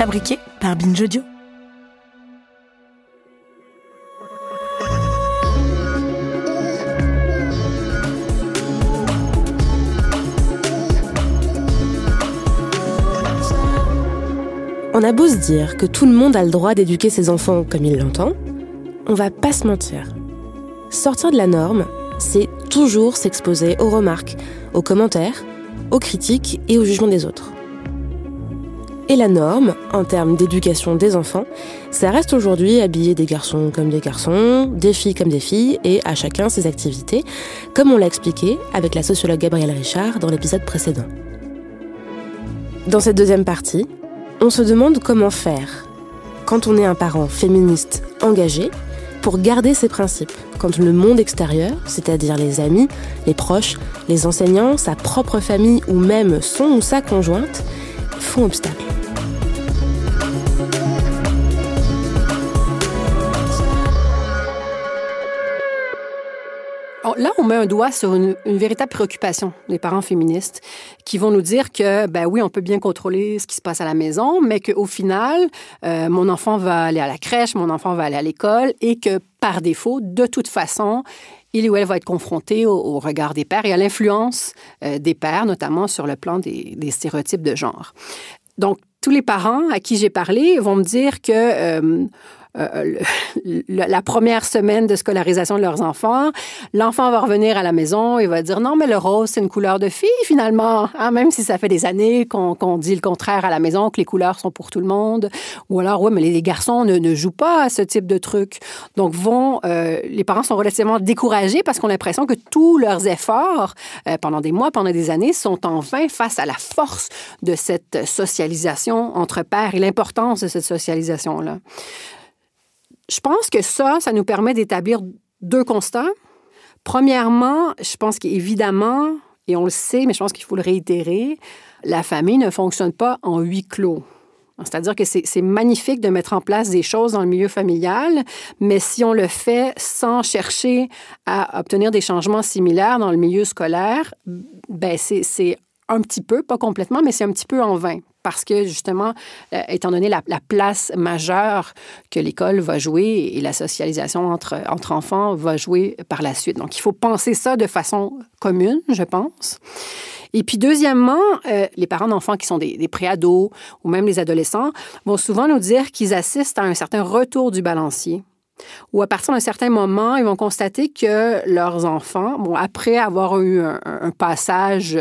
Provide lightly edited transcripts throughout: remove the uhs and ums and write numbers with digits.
fabriqué par Binge Audio. On a beau se dire que tout le monde a le droit d'éduquer ses enfants comme il l'entend, on va pas se mentir. Sortir de la norme, c'est toujours s'exposer aux remarques, aux commentaires, aux critiques et au jugement des autres. Et la norme, en termes d'éducation des enfants, ça reste aujourd'hui habiller des garçons comme des garçons, des filles comme des filles, et à chacun ses activités, comme on l'a expliqué avec la sociologue Gabrielle Richard dans l'épisode précédent. Dans cette deuxième partie, on se demande comment faire quand on est un parent féministe engagé pour garder ses principes, quand le monde extérieur, c'est-à-dire les amis, les proches, les enseignants, sa propre famille ou même son ou sa conjointe, font obstacle. Là, on met un doigt sur une véritable préoccupation des parents féministes qui vont nous dire que, ben oui, on peut bien contrôler ce qui se passe à la maison, mais qu'au final, mon enfant va aller à la crèche, mon enfant va aller à l'école et que, par défaut, de toute façon, il ou elle va être confronté au regard des pères et à l'influence des pères, notamment sur le plan des stéréotypes de genre. Donc, tous les parents à qui j'ai parlé vont me dire que la première semaine de scolarisation de leurs enfants, l'enfant va revenir à la maison et va dire « Non, mais le rose, c'est une couleur de fille, finalement. Hein, » même si ça fait des années qu'on dit le contraire à la maison, que les couleurs sont pour tout le monde. Ou alors, « Oui, mais les garçons ne jouent pas à ce type de truc. » Donc, les parents sont relativement découragés parce qu'on a l'impression que tous leurs efforts, pendant des mois, pendant des années, sont en vain face à la force de cette socialisation entre pairs et l'importance de cette socialisation-là. Je pense que ça nous permet d'établir deux constats. Premièrement, je pense qu'évidemment, et on le sait, mais je pense qu'il faut le réitérer, la famille ne fonctionne pas en huis clos. C'est-à-dire que c'est magnifique de mettre en place des choses dans le milieu familial, mais si on le fait sans chercher à obtenir des changements similaires dans le milieu scolaire, ben c'est un petit peu, pas complètement, mais c'est un petit peu en vain. Parce que, justement, étant donné la place majeure que l'école va jouer et la socialisation entre enfants va jouer par la suite. Donc, il faut penser ça de façon commune, je pense. Et puis, deuxièmement, les parents d'enfants qui sont des préados ou même les adolescents vont souvent nous dire qu'ils assistent à un certain retour du balancier. Ou à partir d'un certain moment, ils vont constater que leurs enfants, après avoir eu un passage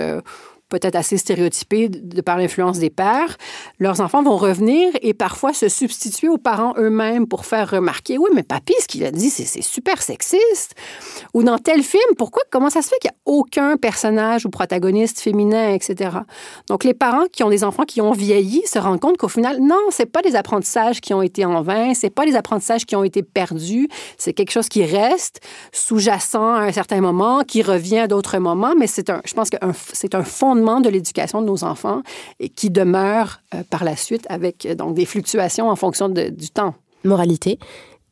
peut-être assez stéréotypés de par l'influence des pères, leurs enfants vont revenir et parfois se substituer aux parents eux-mêmes pour faire remarquer « Oui, mais papy, ce qu'il a dit, c'est super sexiste. » Ou dans tel film, comment ça se fait qu'il n'y a aucun personnage ou protagoniste féminin, etc. Donc, les parents qui ont des enfants qui ont vieilli se rendent compte qu'au final, non, c'est pas des apprentissages qui ont été en vain, c'est pas des apprentissages qui ont été perdus, c'est quelque chose qui reste sous-jacent à un certain moment, qui revient à d'autres moments, mais je pense que c'est un fondement de l'éducation de nos enfants et qui demeure par la suite avec donc des fluctuations en fonction du temps. Moralité,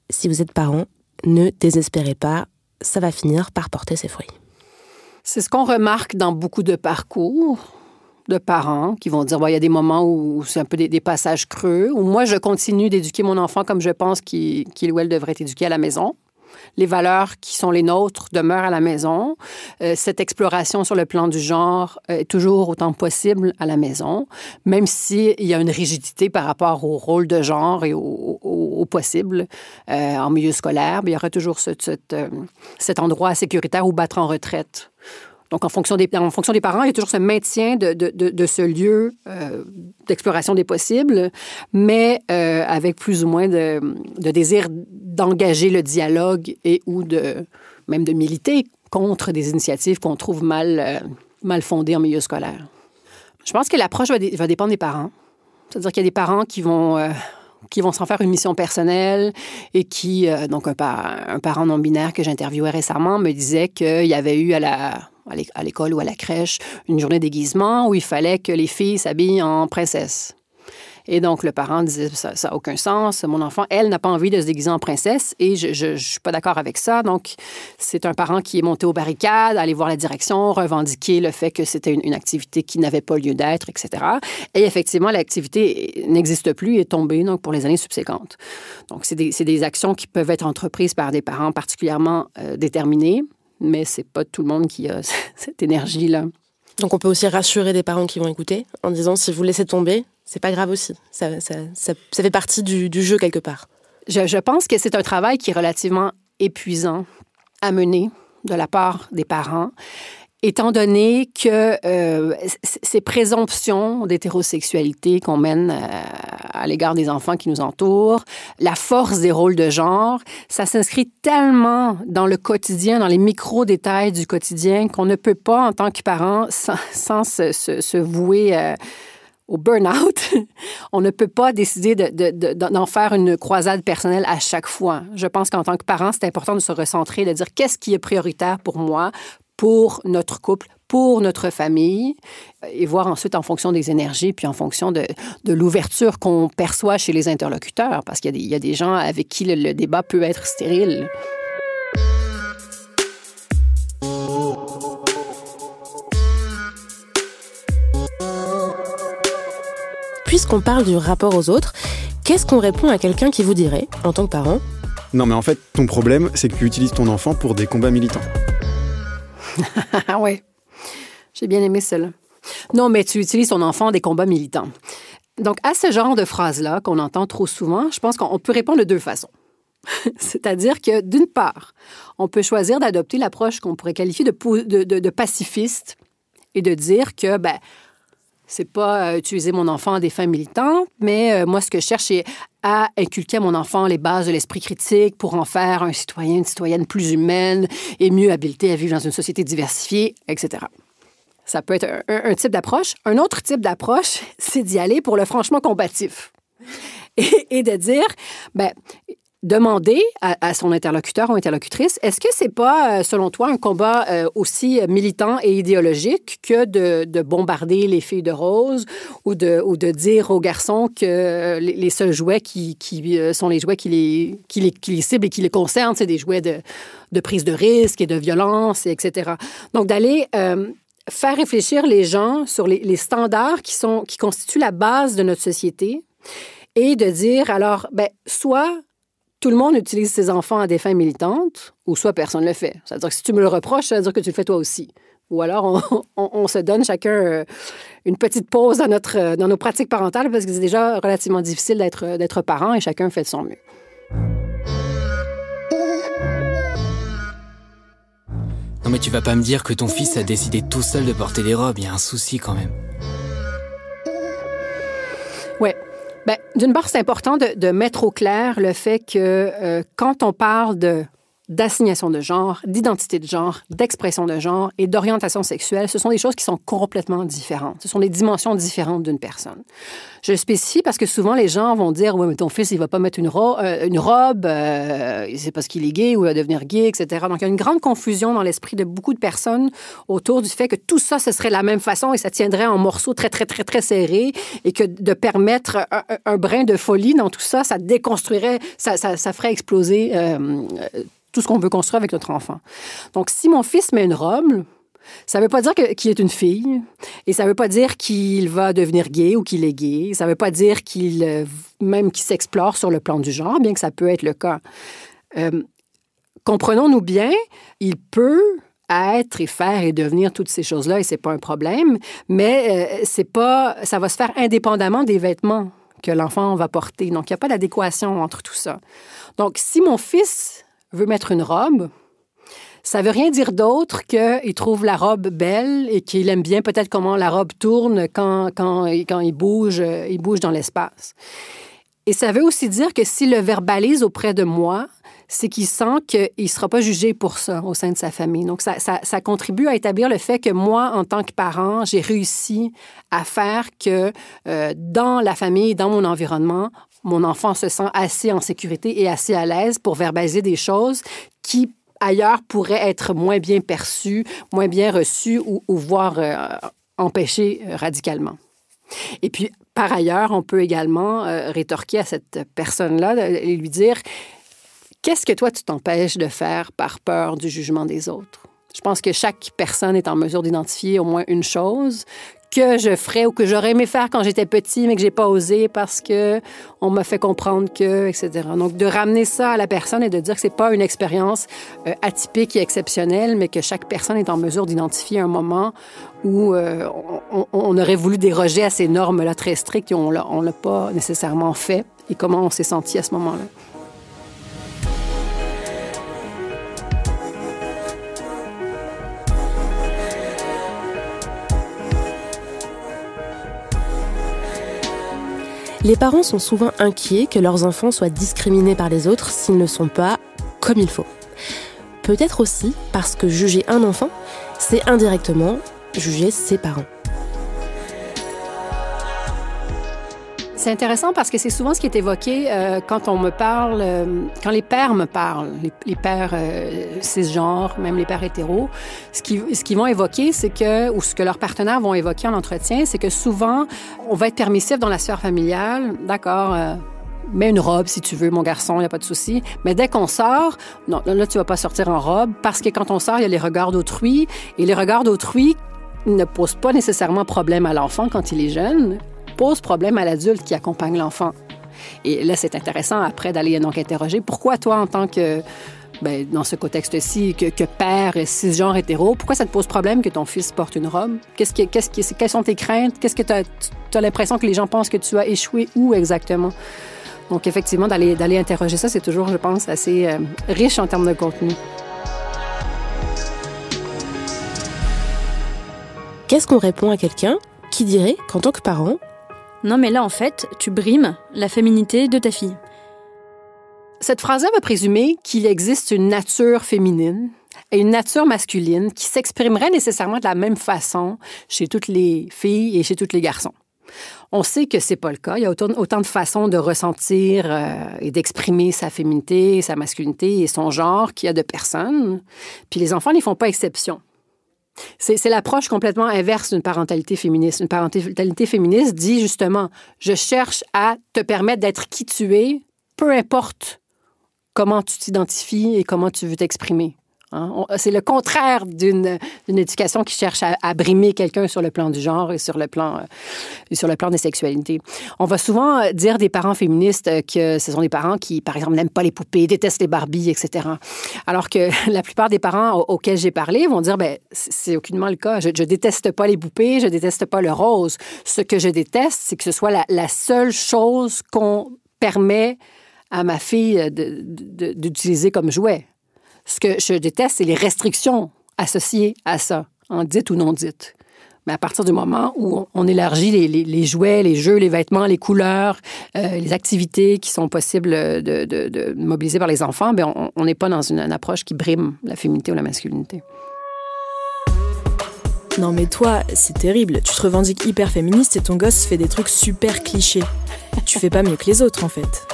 si vous êtes parent, ne désespérez pas, ça va finir par porter ses fruits. C'est ce qu'on remarque dans beaucoup de parcours de parents qui vont dire il y a des moments où c'est un peu des passages creux, où moi je continue d'éduquer mon enfant comme je pense qu'il ou elle devrait être éduqué à la maison. Les valeurs qui sont les nôtres demeurent à la maison. Cette exploration sur le plan du genre est toujours autant possible à la maison, même s'il y a une rigidité par rapport au rôle de genre et au possible en milieu scolaire. Il y aura toujours cet endroit sécuritaire où battre en retraite. Donc, en fonction des parents, il y a toujours ce maintien de ce lieu d'exploration des possibles, mais avec plus ou moins de désir d'engager le dialogue et ou même de militer contre des initiatives qu'on trouve mal fondées en milieu scolaire. Je pense que l'approche va dépendre des parents. C'est-à-dire qu'il y a des parents qui vont s'en faire une mission personnelle et qui, donc un parent non-binaire que j'interviewais récemment me disait qu'il y avait eu à l'école ou à la crèche une journée déguisement où il fallait que les filles s'habillent en princesse. Et donc, le parent disait, ça n'a aucun sens. Mon enfant, elle, n'a pas envie de se déguiser en princesse et je ne suis pas d'accord avec ça. Donc, c'est un parent qui est monté aux barricades, aller voir la direction, revendiquer le fait que c'était une activité qui n'avait pas lieu d'être, etc. Et effectivement, l'activité n'existe plus et est tombée donc, pour les années subséquentes. Donc, c'est des actions qui peuvent être entreprises par des parents particulièrement déterminés, mais c'est pas tout le monde qui a cette énergie-là. Donc, on peut aussi rassurer des parents qui vont écouter en disant, si vous laissez tomber, c'est pas grave aussi. Ça fait partie du jeu quelque part. Je pense que c'est un travail qui est relativement épuisant à mener de la part des parents, étant donné que ces présomptions d'hétérosexualité qu'on mène à l'égard des enfants qui nous entourent, la force des rôles de genre, ça s'inscrit tellement dans le quotidien, dans les micro-détails du quotidien, qu'on ne peut pas, en tant que parent, sans se vouer au burn-out, on ne peut pas décider d'en faire une croisade personnelle à chaque fois. Je pense qu'en tant que parent, c'est important de se recentrer, de dire qu'est-ce qui est prioritaire pour moi, pour notre couple, pour notre famille, et voir ensuite en fonction des énergies, puis en fonction de l'ouverture qu'on perçoit chez les interlocuteurs, parce qu'il y a des gens avec qui le débat peut être stérile. Puisqu'on parle du rapport aux autres, qu'est-ce qu'on répond à quelqu'un qui vous dirait, en tant que parent? Non, mais en fait, ton problème, c'est que tu utilises ton enfant pour des combats militants. Ah oui, j'ai bien aimé celle-là. Non, mais tu utilises ton enfant des combats militants. Donc, à ce genre de phrase-là qu'on entend trop souvent, je pense qu'on peut répondre de deux façons. C'est-à-dire que, d'une part, on peut choisir d'adopter l'approche qu'on pourrait qualifier de pacifiste et de dire que, c'est pas utiliser mon enfant à des fins militantes, mais moi, ce que je cherche, c'est à inculquer à mon enfant les bases de l'esprit critique pour en faire un citoyen, une citoyenne plus humaine et mieux habilité à vivre dans une société diversifiée, etc. Ça peut être un type d'approche. Un autre type d'approche, c'est d'y aller pour le franchement combatif et de dire, demander à son interlocuteur ou interlocutrice, est-ce que c'est pas, selon toi, un combat aussi militant et idéologique que de bombarder les filles de rose ou de dire aux garçons que les seuls jouets qui sont les jouets qui les ciblent et qui les concernent, c'est des jouets de prise de risque et de violence, etc. Donc, d'aller faire réfléchir les gens sur les standards qui constituent la base de notre société et de dire, alors, soit tout le monde utilise ses enfants à des fins militantes, ou soit personne ne le fait. C'est-à-dire que si tu me le reproches, ça veut dire que tu le fais toi aussi. Ou alors, on se donne chacun une petite pause dans nos pratiques parentales parce que c'est déjà relativement difficile d'être parent et chacun fait de son mieux. Non mais tu vas pas me dire que ton fils a décidé tout seul de porter des robes. Il y a un souci quand même. Ouais. D'une part, c'est important de mettre au clair le fait que quand on parle d'assignation de genre, d'identité de genre, d'expression de genre et d'orientation sexuelle, ce sont des choses qui sont complètement différentes. Ce sont des dimensions différentes d'une personne. Je le spécifie parce que souvent, les gens vont dire « Oui, mais ton fils, il va pas mettre une robe, c'est parce qu'il est gay ou il va devenir gay, etc. » Donc, il y a une grande confusion dans l'esprit de beaucoup de personnes autour du fait que tout ça, ce serait la même façon et ça tiendrait en morceaux très, très, très, très serrés et que de permettre un brin de folie dans tout ça, ça déconstruirait, ça ferait exploser tout ce qu'on veut construire avec notre enfant. Donc, si mon fils met une robe, ça ne veut pas dire qu'il est une fille et ça ne veut pas dire qu'il va devenir gay ou qu'il est gay. Ça ne veut pas dire qu'il s'explore sur le plan du genre, bien que ça peut être le cas. Comprenons-nous bien, il peut être et faire et devenir toutes ces choses-là et c'est pas un problème, mais ça va se faire indépendamment des vêtements que l'enfant va porter. Donc, il n'y a pas d'adéquation entre tout ça. Donc, si mon fils veut mettre une robe, ça veut rien dire d'autre qu'il trouve la robe belle et qu'il aime bien peut-être comment la robe tourne quand il bouge dans l'espace. Et ça veut aussi dire que s'il le verbalise auprès de moi, c'est qu'il sent qu'il ne sera pas jugé pour ça au sein de sa famille. Donc, ça contribue à établir le fait que moi, en tant que parent, j'ai réussi à faire que dans la famille, dans mon environnement, mon enfant se sent assez en sécurité et assez à l'aise pour verbaliser des choses qui, ailleurs, pourraient être moins bien perçues, moins bien reçues ou voire empêchées radicalement. Et puis, par ailleurs, on peut également rétorquer à cette personne-là et lui dire « Qu'est-ce que toi, tu t'empêches de faire par peur du jugement des autres? » Je pense que chaque personne est en mesure d'identifier au moins une chose que je ferais ou que j'aurais aimé faire quand j'étais petit, mais que j'ai pas osé parce que on m'a fait comprendre que, etc. Donc, de ramener ça à la personne et de dire que c'est pas une expérience atypique et exceptionnelle, mais que chaque personne est en mesure d'identifier un moment où on aurait voulu déroger à ces normes-là très strictes et on l'a pas nécessairement fait et comment on s'est senti à ce moment-là. Les parents sont souvent inquiets que leurs enfants soient discriminés par les autres s'ils ne sont pas comme il faut. Peut-être aussi parce que juger un enfant, c'est indirectement juger ses parents. C'est intéressant parce que c'est souvent ce qui est évoqué quand on me parle, quand les pères me parlent, les pères cisgenres, même les pères hétéros, ce qu'ils vont évoquer, c'est que, ou ce que leurs partenaires vont évoquer en entretien, c'est que souvent, on va être permissif dans la sphère familiale, d'accord, mets une robe si tu veux, mon garçon, il n'y a pas de souci. Mais dès qu'on sort, non, là, tu vas pas sortir en robe parce que quand on sort, il y a les regards d'autrui et les regards d'autrui ne posent pas nécessairement problème à l'enfant quand il est jeune, pose problème à l'adulte qui accompagne l'enfant. Et là, c'est intéressant après d'aller donc interroger pourquoi toi, en tant que, dans ce contexte-ci, que père cisgenre hétéro, pourquoi ça te pose problème que ton fils porte une robe? Quelles sont tes craintes? Qu'est-ce que tu as l'impression que les gens pensent que tu as échoué où exactement? Donc, effectivement, d'aller interroger ça, c'est toujours, je pense, assez riche en termes de contenu. Qu'est-ce qu'on répond à quelqu'un qui dirait qu'en tant que parent, non, mais là, en fait, tu brimes la féminité de ta fille. Cette phrase-là va présumer qu'il existe une nature féminine et une nature masculine qui s'exprimerait nécessairement de la même façon chez toutes les filles et chez tous les garçons. On sait que c'est pas le cas. Il y a autant de façons de ressentir et d'exprimer sa féminité, sa masculinité et son genre qu'il y a de personnes. Puis les enfants n'y font pas exception. C'est l'approche complètement inverse d'une parentalité féministe. Une parentalité féministe dit justement, je cherche à te permettre d'être qui tu es, peu importe comment tu t'identifies et comment tu veux t'exprimer. Hein? C'est le contraire d'une éducation qui cherche à brimer quelqu'un sur le plan du genre et sur le plan des sexualités. On va souvent dire des parents féministes que ce sont des parents qui, par exemple, n'aiment pas les poupées, détestent les Barbies, etc. Alors que la plupart des parents auxquels j'ai parlé vont dire, c'est aucunement le cas. Je déteste pas les poupées, je déteste pas le rose. Ce que je déteste, c'est que ce soit la seule chose qu'on permet à ma fille d'utiliser comme jouet. Ce que je déteste, c'est les restrictions associées à ça, en dites ou non dites. Mais à partir du moment où on élargit les jouets, les jeux, les vêtements, les couleurs, les activités qui sont possibles de mobiliser par les enfants, on n'est pas dans une approche qui brime la féminité ou la masculinité. Non mais toi, c'est terrible. Tu te revendiques hyper féministe et ton gosse fait des trucs super clichés. Tu fais pas mieux que les autres, en fait.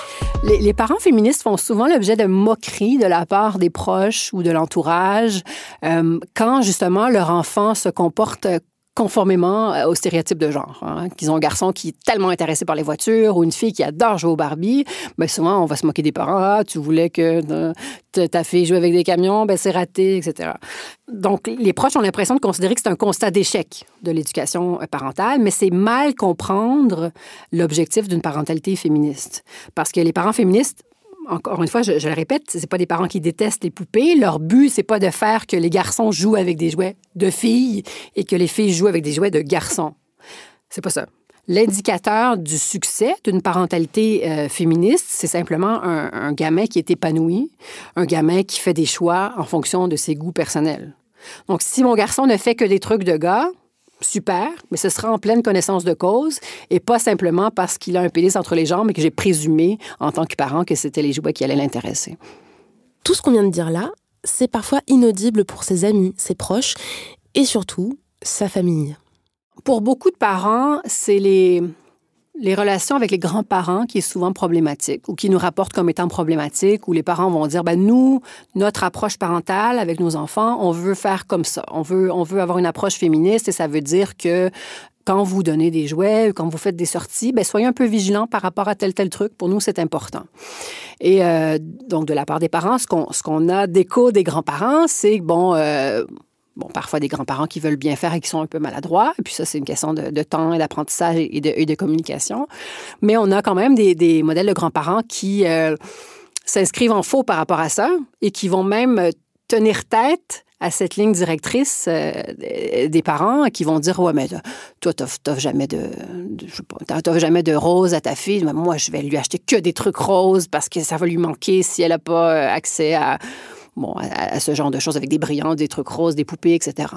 Les parents féministes font souvent l'objet de moqueries de la part des proches ou de l'entourage quand, justement, leur enfant se comporte conformément aux stéréotypes de genre. Hein. Qu'ils ont un garçon qui est tellement intéressé par les voitures ou une fille qui adore jouer au Barbie, souvent, on va se moquer des parents. Ah, tu voulais que ta fille joue avec des camions, c'est raté, etc. Donc, les proches ont l'impression de considérer que c'est un constat d'échec de l'éducation parentale, mais c'est mal comprendre l'objectif d'une parentalité féministe. Parce que les parents féministes, encore une fois, je le répète, c'est pas des parents qui détestent les poupées. Leur but, c'est pas de faire que les garçons jouent avec des jouets de filles et que les filles jouent avec des jouets de garçons. C'est pas ça. L'indicateur du succès d'une parentalité féministe, c'est simplement un gamin qui est épanoui, un gamin qui fait des choix en fonction de ses goûts personnels. Donc, si mon garçon ne fait que des trucs de gars, super, mais ce sera en pleine connaissance de cause et pas simplement parce qu'il a un pénis entre les jambes et que j'ai présumé, en tant que parent, que c'était les jouets qui allaient l'intéresser. Tout ce qu'on vient de dire là, c'est parfois inaudible pour ses amis, ses proches et surtout sa famille. Pour beaucoup de parents, c'est les relations avec les grands-parents qui est souvent problématique ou qui nous rapportent comme étant problématique, où les parents vont dire, nous, notre approche parentale avec nos enfants, on veut faire comme ça. On veut avoir une approche féministe et ça veut dire que quand vous donnez des jouets, quand vous faites des sorties, bien, soyez un peu vigilants par rapport à tel truc. Pour nous, c'est important. Et donc, de la part des parents, ce qu'on a d'écho des grands-parents, c'est parfois des grands-parents qui veulent bien faire et qui sont un peu maladroits. Et puis ça, c'est une question de temps et d'apprentissage et de communication. Mais on a quand même des modèles de grands-parents qui s'inscrivent en faux par rapport à ça et qui vont même tenir tête à cette ligne directrice des parents qui vont dire « Ouais, mais toi, t'offres jamais de roses à ta fille. Moi, je vais lui acheter que des trucs roses parce que ça va lui manquer si elle n'a pas accès à ce genre de choses avec des brillants, des trucs roses, des poupées, etc. »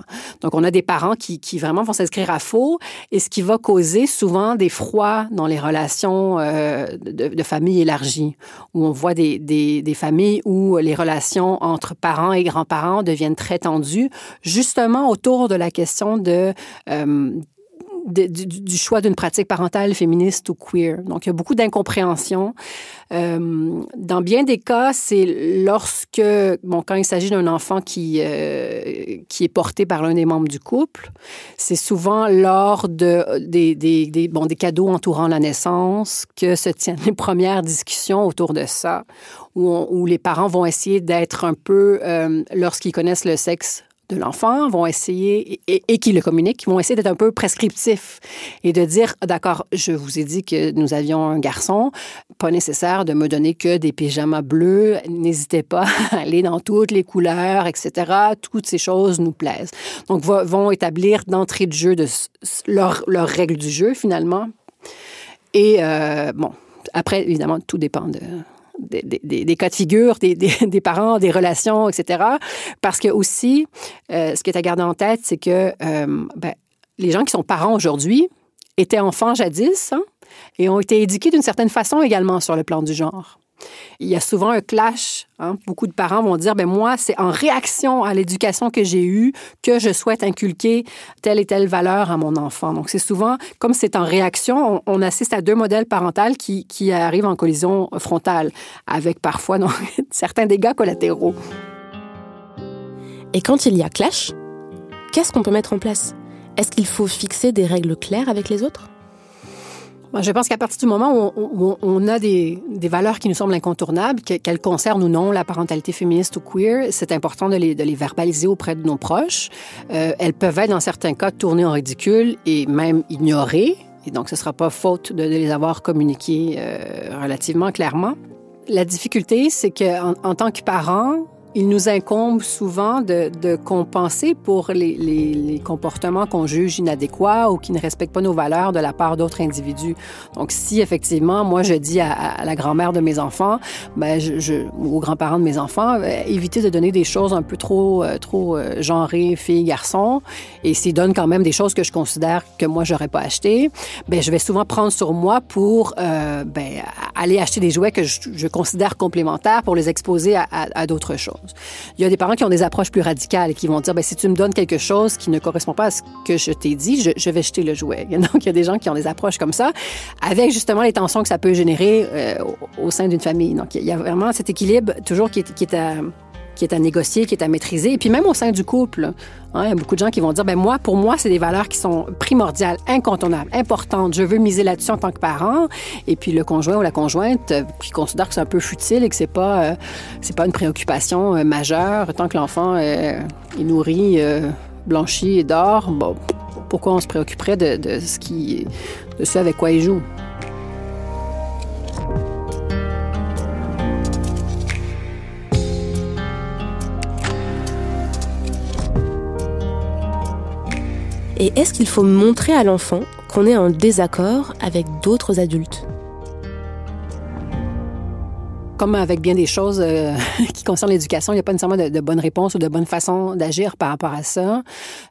Donc, on a des parents qui vraiment vont s'inscrire à faux et ce qui va causer souvent des froids dans les relations de famille élargies, où on voit des familles où les relations entre parents et grands-parents deviennent très tendues, justement autour de la question du choix d'une pratique parentale féministe ou queer. Donc, il y a beaucoup d'incompréhension. Dans bien des cas, c'est lorsque, quand il s'agit d'un enfant qui est porté par l'un des membres du couple, c'est souvent lors des cadeaux entourant la naissance que se tiennent les premières discussions autour de ça, où les parents vont essayer d'être un peu, lorsqu'ils connaissent le sexe de l'enfant, vont essayer, et qui le communiquent, vont essayer d'être un peu prescriptifs et de dire, d'accord, je vous ai dit que nous avions un garçon, pas nécessaire de me donner que des pyjamas bleus, n'hésitez pas à aller dans toutes les couleurs, etc. Toutes ces choses nous plaisent. Donc, vont établir d'entrée de jeu leurs règles du jeu, finalement. Et, après, évidemment, tout dépend des cas de figure, des parents, des relations, etc. Parce que aussi, ce qui est à garder en tête, c'est que les gens qui sont parents aujourd'hui étaient enfants jadis et ont été éduqués d'une certaine façon également sur le plan du genre. Il y a souvent un clash. Beaucoup de parents vont dire, moi, c'est en réaction à l'éducation que j'ai eue que je souhaite inculquer telle et telle valeur à mon enfant. Donc, c'est souvent, comme c'est en réaction, on assiste à deux modèles parentaux qui arrivent en collision frontale, avec parfois certains dégâts collatéraux. Et quand il y a clash, qu'est-ce qu'on peut mettre en place? Est-ce qu'il faut fixer des règles claires avec les autres? Je pense qu'à partir du moment où on a des valeurs qui nous semblent incontournables, qu'elles concernent ou non la parentalité féministe ou queer, c'est important de les verbaliser auprès de nos proches. Elles peuvent être, dans certains cas, tournées en ridicule et même ignorées. Et donc, ce ne sera pas faute de les avoir communiquées relativement clairement. La difficulté, c'est qu'en tant que parents, il nous incombe souvent de compenser pour les comportements qu'on juge inadéquats ou qui ne respectent pas nos valeurs de la part d'autres individus. Donc, si effectivement, moi, je dis à la grand-mère de mes enfants, ou aux grands-parents de mes enfants, évitez de donner des choses un peu trop genrées, filles, garçons, et s'ils donnent quand même des choses que je considère que moi, j'aurais pas achetées, je vais souvent prendre sur moi pour aller acheter des jouets que je considère complémentaires pour les exposer à d'autres choses. Il y a des parents qui ont des approches plus radicales et qui vont dire, si tu me donnes quelque chose qui ne correspond pas à ce que je t'ai dit, je vais jeter le jouet. Donc, il y a des gens qui ont des approches comme ça, avec justement les tensions que ça peut générer au sein d'une famille. Donc, il y a vraiment cet équilibre toujours qui est à négocier, qui est à maîtriser. Et puis même au sein du couple, il y a beaucoup de gens qui vont dire, pour moi, c'est des valeurs qui sont primordiales, incontournables, importantes. Je veux miser là-dessus en tant que parent. Et puis le conjoint ou la conjointe qui considère que c'est un peu futile et que c'est pas une préoccupation majeure. Tant que l'enfant est nourri, blanchi et dort, pourquoi on se préoccuperait de ce avec quoi il joue? Et est-ce qu'il faut montrer à l'enfant qu'on est en désaccord avec d'autres adultes? Comme avec bien des choses qui concernent l'éducation, il n'y a pas nécessairement de bonne réponse ou de bonne façon d'agir par rapport à ça.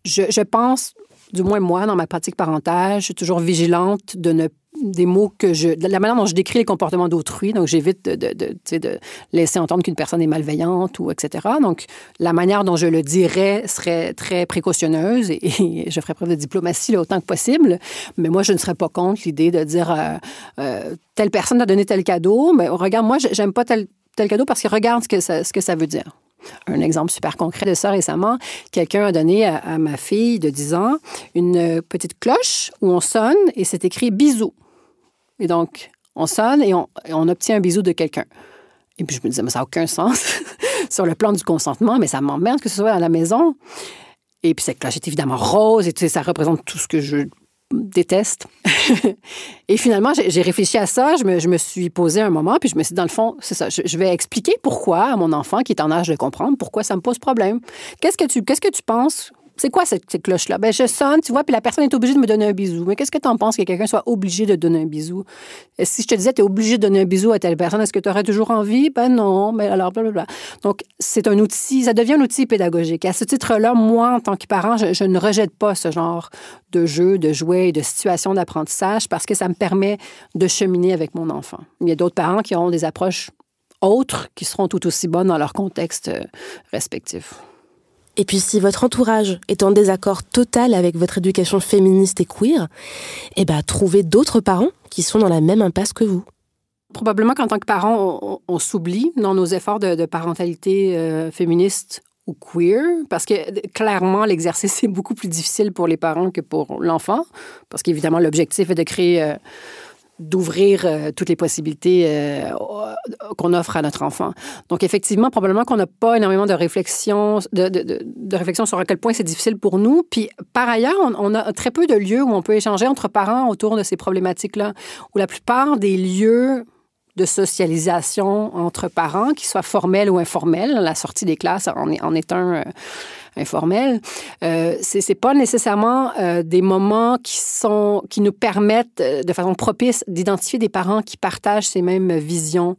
Je pense, du moins moi, dans ma pratique parentale, je suis toujours vigilante de la manière dont je décris les comportements d'autrui. Donc, j'évite de laisser entendre qu'une personne est malveillante ou etc. Donc, la manière dont je le dirais serait très précautionneuse et je ferais preuve de diplomatie autant que possible. Mais moi, je ne serais pas contre l'idée de dire telle personne a donné tel cadeau, mais regarde, moi, j'aime pas tel cadeau parce que regarde ce que ça veut dire. Un exemple super concret de ça récemment, quelqu'un a donné à ma fille de 10 ans une petite cloche où on sonne et c'est écrit « bisous ». Et donc, on sonne et on obtient un bisou de quelqu'un. Et puis, je me disais, mais ça n'a aucun sens sur le plan du consentement, mais ça m'emmerde que ce soit à la maison. Et puis, cette cloche est évidemment rose et tu sais, ça représente tout ce que je déteste. Et finalement, j'ai réfléchi à ça, je me suis posé un moment, puis je me suis dit, dans le fond, c'est ça, je vais expliquer pourquoi à mon enfant, qui est en âge de comprendre, pourquoi ça me pose problème. Qu'est-ce que tu penses? C'est quoi cette cloche-là? Ben, je sonne, tu vois, puis la personne est obligée de me donner un bisou. Mais qu'est-ce que tu en penses que quelqu'un soit obligé de te donner un bisou? Et si je te disais, tu es obligé de donner un bisou à telle personne, est-ce que tu aurais toujours envie? Ben non, mais alors, blablabla. Donc, c'est un outil, ça devient un outil pédagogique. À ce titre-là, moi, en tant que parent, je ne rejette pas ce genre de jeu, de jouets et de situations d'apprentissage parce que ça me permet de cheminer avec mon enfant. Il y a d'autres parents qui ont des approches autres qui seront tout aussi bonnes dans leur contexte respectif. Et puis si votre entourage est en désaccord total avec votre éducation féministe et queer, trouvez d'autres parents qui sont dans la même impasse que vous. Probablement qu'en tant que parents, on s'oublie dans nos efforts de parentalité féministe ou queer, parce que clairement, l'exercice est beaucoup plus difficile pour les parents que pour l'enfant, parce qu'évidemment, l'objectif est de créer... d'ouvrir toutes les possibilités qu'on offre à notre enfant. Donc, effectivement, probablement qu'on n'a pas énormément de réflexion, de réflexion sur à quel point c'est difficile pour nous. Puis, par ailleurs, on a très peu de lieux où on peut échanger entre parents autour de ces problématiques-là, où la plupart des lieux de socialisation entre parents, qu'ils soient formels ou informels, la sortie des classes en est un... informel, c'est pas nécessairement des moments qui nous permettent de façon propice d'identifier des parents qui partagent ces mêmes visions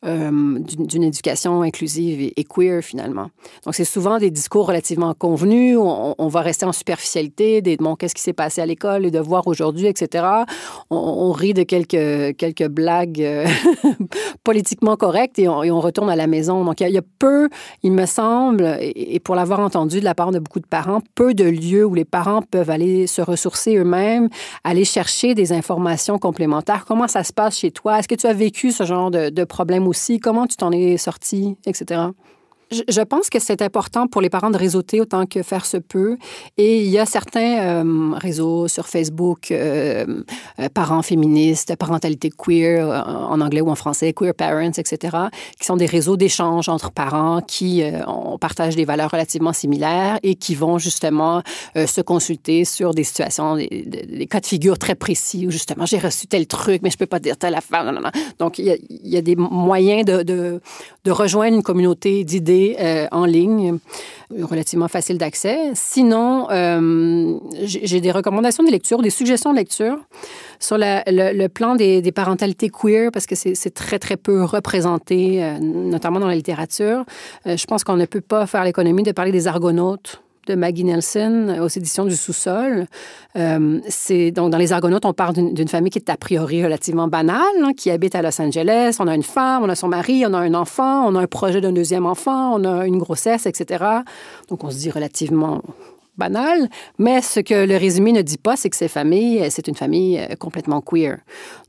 d'une éducation inclusive et queer, finalement. Donc, c'est souvent des discours relativement convenus. On va rester en superficialité, qu'est-ce qui s'est passé à l'école, les devoirs aujourd'hui, etc. On rit de quelques blagues politiquement correctes et on retourne à la maison. Donc, il y a peu, il me semble, et pour l'avoir entendu de la part de beaucoup de parents, peu de lieux où les parents peuvent aller se ressourcer eux-mêmes, aller chercher des informations complémentaires. Comment ça se passe chez toi? Est-ce que tu as vécu ce genre de problème aussi? Comment tu t'en es sorti, etc. Je pense que c'est important pour les parents de réseauter autant que faire se peut. Et il y a certains réseaux sur Facebook, parents féministes, parentalité queer, en anglais ou en français, queer parents, etc., qui sont des réseaux d'échange entre parents qui partagent des valeurs relativement similaires et qui vont justement se consulter sur des situations, des cas de figure très précis où justement, j'ai reçu tel truc, mais je peux pas dire telle affaire. Donc, il y a des moyens de rejoindre une communauté d'idées en ligne, relativement facile d'accès. Sinon, j'ai des recommandations de lecture, des suggestions de lecture sur le plan des parentalités queer, parce que c'est très, très peu représenté, notamment dans la littérature. Je pense qu'on ne peut pas faire l'économie de parler des Argonautes de Maggie Nelson aux éditions du Sous-sol. Donc, dans Les Argonautes, on parle d'une famille qui est a priori relativement banale, qui habite à Los Angeles. On a une femme, on a son mari, on a un enfant, on a un projet d'un deuxième enfant, on a une grossesse, etc. Donc, on se dit relativement banal, mais ce que le résumé ne dit pas, c'est que c'est une famille complètement queer.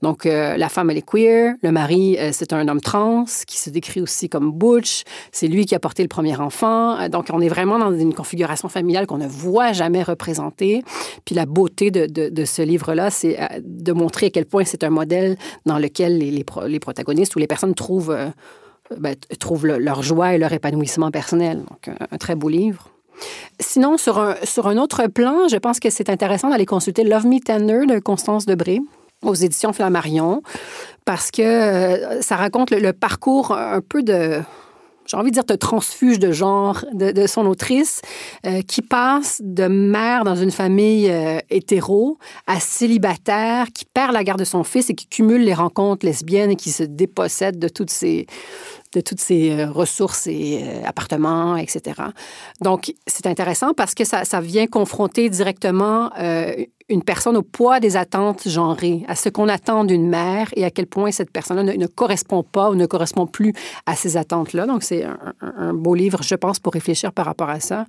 Donc, la femme, elle est queer, le mari, c'est un homme trans qui se décrit aussi comme butch, c'est lui qui a porté le premier enfant, donc on est vraiment dans une configuration familiale qu'on ne voit jamais représentée. Puis la beauté de ce livre-là, c'est de montrer à quel point c'est un modèle dans lequel les protagonistes ou les personnes trouvent leur joie et leur épanouissement personnel. Donc, un très beau livre. Sinon, sur un autre plan, je pense que c'est intéressant d'aller consulter Love Me Tender de Constance Debré aux éditions Flammarion parce que ça raconte le parcours un peu j'ai envie de dire de transfuge de genre de son autrice qui passe de mère dans une famille hétéro à célibataire, qui perd la garde de son fils et qui cumule les rencontres lesbiennes et qui se dépossède de toutes ses ressources et appartements, etc. Donc, c'est intéressant parce que ça vient confronter directement une personne au poids des attentes genrées, à ce qu'on attend d'une mère et à quel point cette personne-là ne correspond pas ou ne correspond plus à ces attentes-là. Donc, c'est un beau livre, je pense, pour réfléchir par rapport à ça.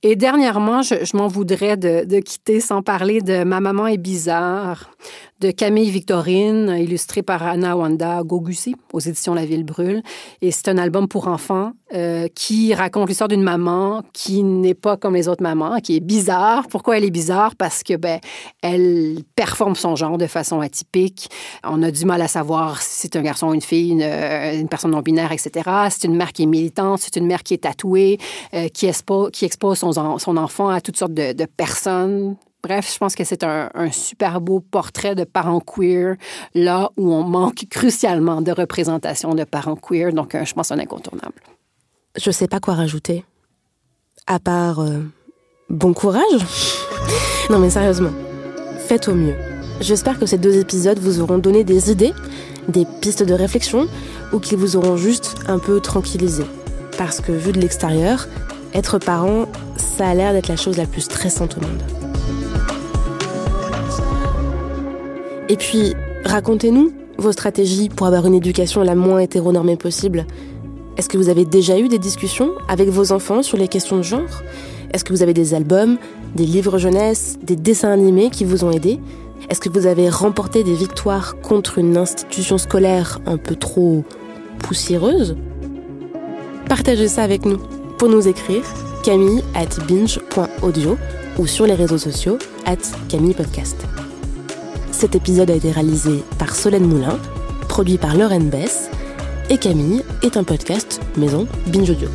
Et dernièrement, je m'en voudrais de quitter sans parler de Ma maman est bizarre de Camille Victorine, illustré par Anna Wanda Gogusi, aux éditions La Ville Brûle. Et c'est un album pour enfants qui raconte l'histoire d'une maman qui n'est pas comme les autres mamans, qui est bizarre. Pourquoi elle est bizarre? Parce que elle performe son genre de façon atypique. On a du mal à savoir si c'est un garçon ou une fille, une personne non-binaire, etc. C'est une mère qui est militante, c'est une mère qui est tatouée, qui expose son enfant à toutes sortes de personnes. Bref, je pense que c'est un super beau portrait de parents queer, là où on manque crucialement de représentation de parents queer. Donc, je pense un incontournable. Je sais pas quoi rajouter. À part bon courage. Non mais sérieusement, faites au mieux. J'espère que ces 2 épisodes vous auront donné des idées, des pistes de réflexion, ou qu'ils vous auront juste un peu tranquillisé. Parce que vu de l'extérieur, être parent, ça a l'air d'être la chose la plus stressante au monde. Et puis, racontez-nous vos stratégies pour avoir une éducation la moins hétéronormée possible. Est-ce que vous avez déjà eu des discussions avec vos enfants sur les questions de genre ? Est-ce que vous avez des albums, des livres jeunesse, des dessins animés qui vous ont aidé ? Est-ce que vous avez remporté des victoires contre une institution scolaire un peu trop poussiéreuse ? Partagez ça avec nous. Pour nous écrire, camille@binge.audio ou sur les réseaux sociaux @camillepodcast. Cet épisode a été réalisé par Solène Moulin, produit par Lorraine Bess, et Camille est un podcast maison Binge Audio.